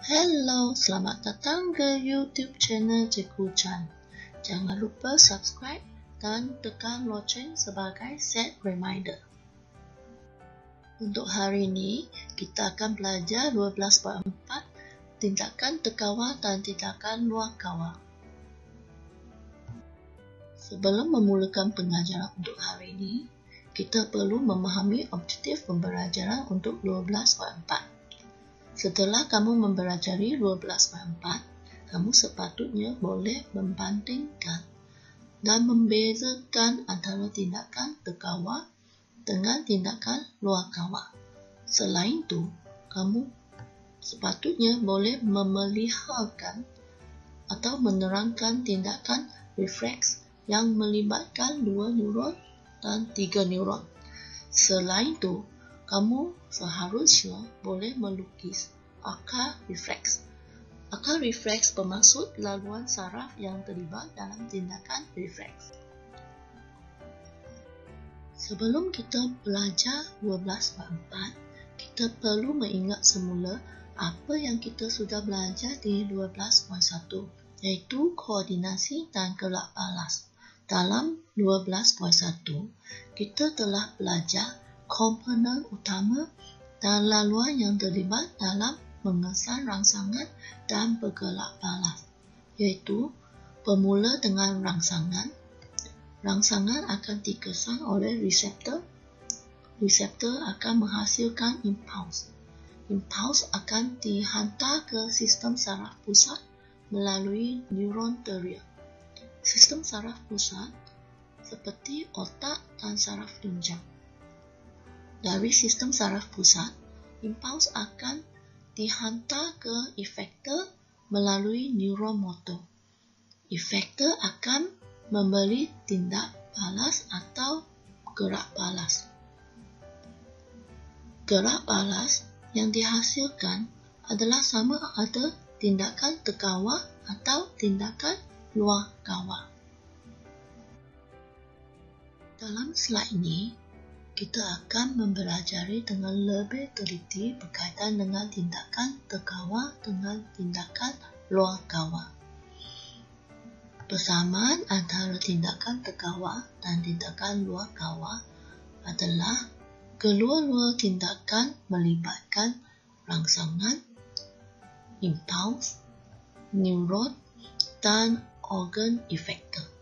Hello, selamat datang ke YouTube channel Cikgu Chan. Jangan lupa subscribe dan tekan loceng sebagai set reminder. Untuk hari ini, kita akan belajar 12.4 tindakan terkawal dan tindakan luar kawal. Sebelum memulakan pengajaran untuk hari ini, kita perlu memahami objektif pembelajaran untuk 12.4. Setelah kamu mempelajari 12.4, kamu sepatutnya boleh membandingkan dan membezakan antara tindakan terkawal dengan tindakan luar kawal. Selain itu, kamu sepatutnya boleh memeliharkan atau menerangkan tindakan refleks yang melibatkan 2 neuron dan 3 neuron. Selain itu, kamu seharusnya boleh melukis akar refleks. Akar refleks bermaksud laluan saraf yang terlibat dalam tindakan refleks. Sebelum kita belajar 12.4, kita perlu mengingat semula apa yang kita sudah belajar di 12.1, iaitu koordinasi dan gerak balas. Dalam 12.1, kita telah belajar komponen utama dan laluan yang terlibat dalam mengesan rangsangan dan bergerak balas, iaitu bermula dengan rangsangan. Rangsangan akan dikesan oleh reseptor. Reseptor akan menghasilkan impuls. Impuls akan dihantar ke sistem saraf pusat melalui neuron teriak. Sistem saraf pusat seperti otak dan saraf tunjang. Dari sistem saraf pusat, impuls akan dihantar ke efektor melalui neuron motor. Efektor akan memberi tindak balas atau gerak balas. Gerak balas yang dihasilkan adalah sama ada tindakan terkawal atau tindakan luar kawal. Dalam slide ini, kita akan mempelajari dengan lebih teliti berkaitan dengan tindakan terkawal dengan tindakan luar kawal. Persamaan antara tindakan terkawal dan tindakan luar kawal adalah kedua-dua tindakan melibatkan rangsangan, impuls, neuron, dan organ efektor.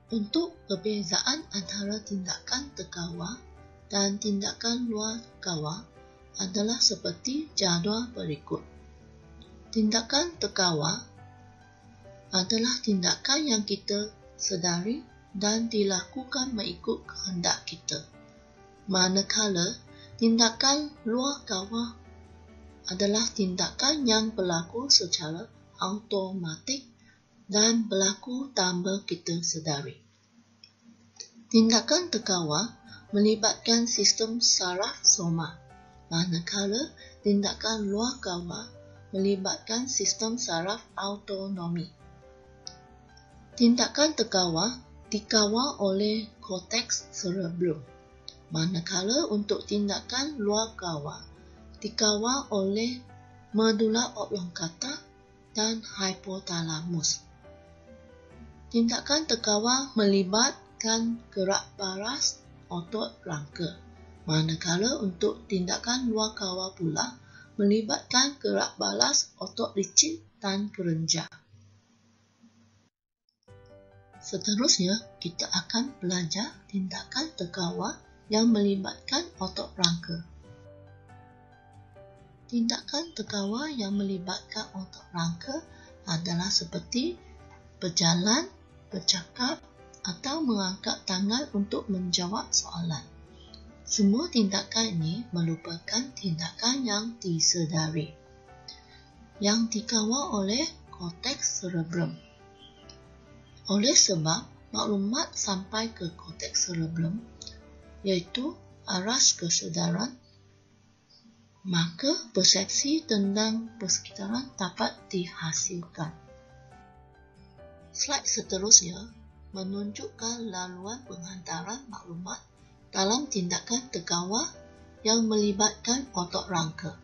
Untuk perbezaan antara tindakan terkawal dan tindakan luar kawal adalah seperti jadual berikut. Tindakan terkawal adalah tindakan yang kita sedari dan dilakukan mengikut kehendak kita. Manakala tindakan luar kawal adalah tindakan yang berlaku secara automatik dan berlaku tanpa kita sedari. Tindakan terkawal melibatkan sistem saraf soma, manakala tindakan luar kawal melibatkan sistem saraf autonomi. Tindakan terkawal dikawal oleh korteks cerebrum, manakala untuk tindakan luar kawal dikawal oleh medula oblongata dan hipotalamus. Tindakan terkawal melibatkan gerak balas otot rangka, manakala untuk tindakan luar kawal pula melibatkan gerak balas otot licin dan kelenjar. Seterusnya, kita akan belajar tindakan terkawal yang melibatkan otot rangka. Tindakan terkawal yang melibatkan otot rangka adalah seperti berjalan, bercakap atau mengangkat tangan untuk menjawab soalan. Semua tindakan ini merupakan tindakan yang disedari, yang dikawal oleh korteks cerebrum. Oleh sebab maklumat sampai ke korteks cerebrum, iaitu aras kesedaran, maka persepsi tentang persekitaran dapat dihasilkan. Slide seterusnya menunjukkan laluan penghantaran maklumat dalam tindakan terkawal yang melibatkan otot rangka.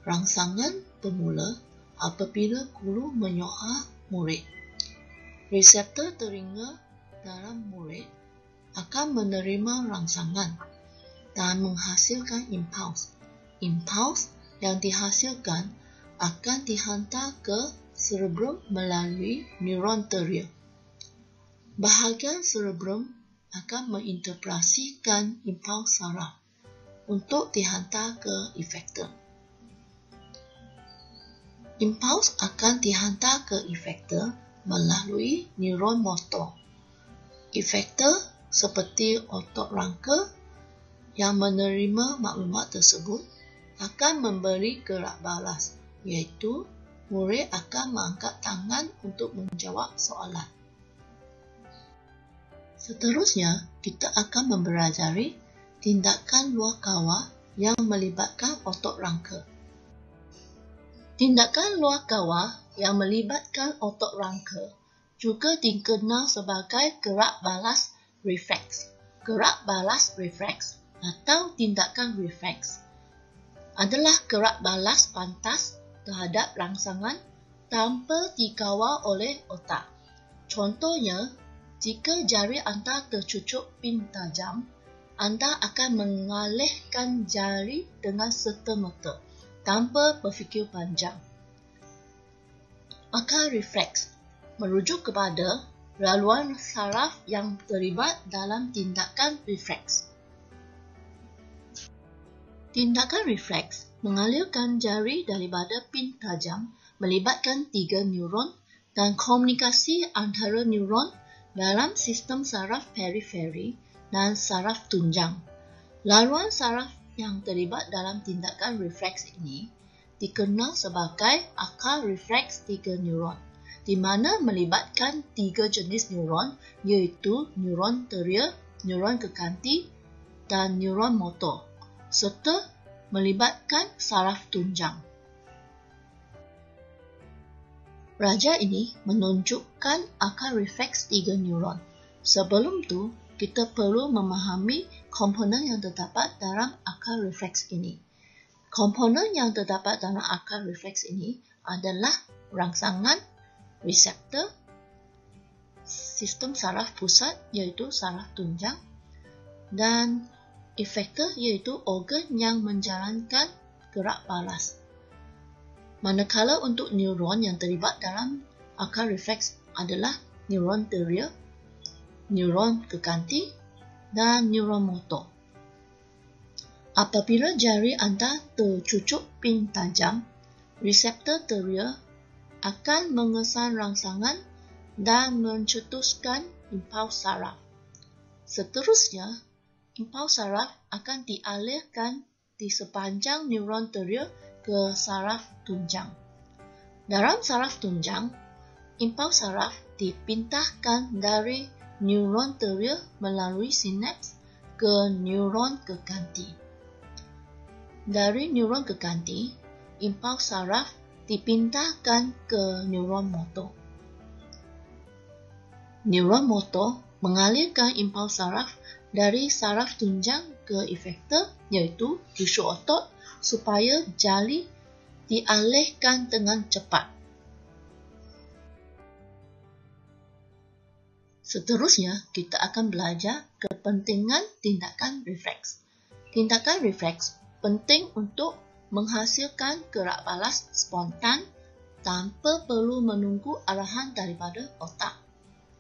Rangsangan bermula apabila guru menyoal murid. Reseptor telinga dalam murid akan menerima rangsangan dan menghasilkan impuls. Impuls yang dihasilkan akan dihantar ke cerebrum melalui neuron teria. Bahagian cerebrum akan menginterpretasikan impuls saraf untuk dihantar ke efektor. Impuls akan dihantar ke efektor melalui neuron motor. Efektor seperti otot rangka yang menerima maklumat tersebut akan memberi gerak balas, iaitu murid akan mengangkat tangan untuk menjawab soalan. Seterusnya, kita akan mempelajari tindakan luar kawal yang melibatkan otot rangka. Tindakan luar kawal yang melibatkan otot rangka juga dikenal sebagai gerak balas refleks. Gerak balas refleks atau tindakan refleks adalah gerak balas pantas terhadap rangsangan tanpa dikawal oleh otak. Contohnya, jika jari anda tercucuk pin tajam, anda akan mengalihkan jari dengan serta-merta tanpa berfikir panjang. Akal refleks merujuk kepada laluan saraf yang terlibat dalam tindakan refleks. Tindakan refleks mengalirkan jari daripada pin tajam melibatkan 3 neuron dan komunikasi antara neuron dalam sistem saraf periferi dan saraf tunjang. Laluan saraf yang terlibat dalam tindakan refleks ini dikenal sebagai akal refleks 3 neuron, di mana melibatkan 3 jenis neuron, iaitu neuron teria, neuron kekanti, dan neuron motor, serta melibatkan saraf tunjang. Raja ini menunjukkan akal refleks 3 neuron. Sebelum itu, kita perlu memahami komponen yang terdapat dalam akal refleks ini. Komponen yang terdapat dalam akal refleks ini adalah rangsangan, reseptor, sistem saraf pusat iaitu saraf tunjang, dan efektor iaitu organ yang menjalankan gerak balas. Manakala untuk neuron yang terlibat dalam akal refleks adalah neuron teria, neuron kekanti, dan neuron motor. Apabila jari anda tercucuk pin tajam, reseptor teria akan mengesan rangsangan dan mencetuskan impuls saraf. Seterusnya, impuls saraf akan dialihkan di sepanjang neuron teria ke saraf tunjang. Dalam saraf tunjang, impuls saraf dipindahkan dari neuron teria melalui sinaps ke neuron kekanti. Dari neuron kekanti, impuls saraf dipindahkan ke neuron motor. Neuron motor mengalirkan impuls saraf dari saraf tunjang ke efektor, iaitu tisu otot, supaya jari dialihkan dengan cepat. Seterusnya, kita akan belajar kepentingan tindakan refleks. Tindakan refleks penting untuk menghasilkan gerak balas spontan tanpa perlu menunggu arahan daripada otak.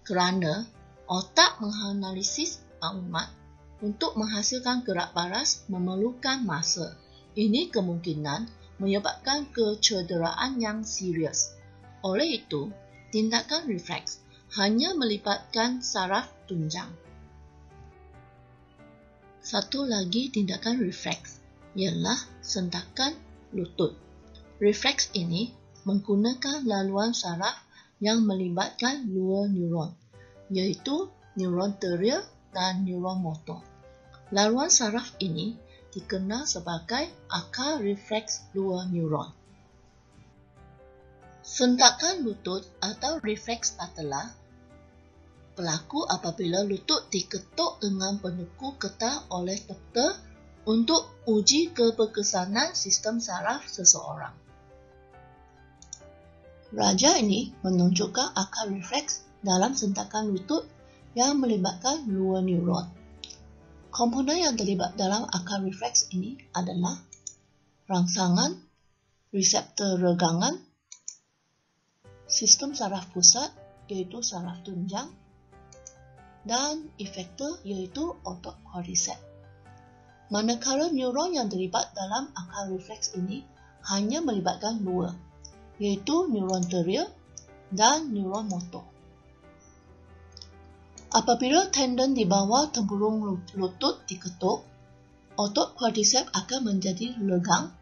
Kerana otak menganalisis maklumat untuk menghasilkan gerak balas memerlukan masa. Ini kemungkinan menyebabkan kecederaan yang serius. Oleh itu, tindakan refleks hanya melibatkan saraf tunjang. Satu lagi tindakan refleks ialah sentakan lutut. Refleks ini menggunakan laluan saraf yang melibatkan dua neuron, iaitu neuron teria dan neuron motor. Laluan saraf ini dikenal sebagai akal refleks dua neuron. Sentakan lutut atau refleks patella berlaku apabila lutut diketuk dengan penuku ketat oleh doktor untuk uji keberkesanan sistem saraf seseorang. Raja ini menunjukkan akar refleks dalam sentakan lutut yang melibatkan dua neuron. Komponen yang terlibat dalam akar refleks ini adalah rangsangan, reseptor regangan, sistem saraf pusat iaitu saraf tunjang, dan efektor iaitu otot quadriceps. Manakala neuron yang terlibat dalam akar refleks ini hanya melibatkan dua, iaitu neuron teria dan neuron motor. Apabila tendon di bawah tempurung lutut diketuk, otot quadriceps akan menjadi legang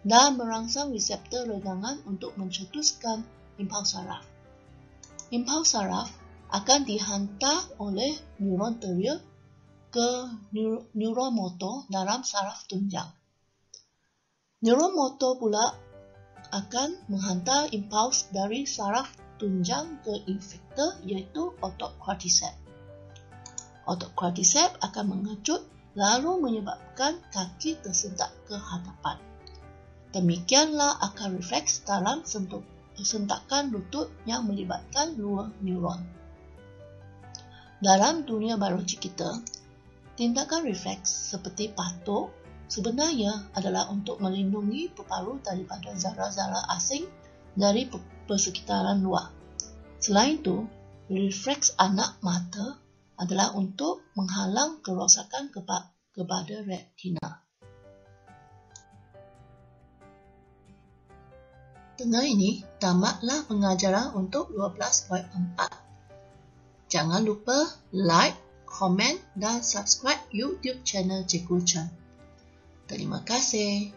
dan merangsang reseptor regangan untuk mencetuskan impuls saraf. Impuls saraf akan dihantar oleh neuron teria ke neuron motor dalam saraf tunjang. Neuron motor pula akan menghantar impuls dari saraf tunjang ke efektor iaitu otot quadriceps. Otot quadriceps akan mengecut lalu menyebabkan kaki tersentak ke hadapan. Demikianlah akar refleks dalam sentakan lutut yang melibatkan dua neuron. Dalam dunia biologi kita, tindakan refleks seperti patuk sebenarnya adalah untuk melindungi peparu daripada zarah-zarah asing dari persekitaran luar. Selain itu, refleks anak mata adalah untuk menghalang kerosakan kepada retina. Dengan ini, tamatlah pengajaran untuk 12.4. Jangan lupa like, komen dan subscribe YouTube channel Cikgu Chen. Terima kasih.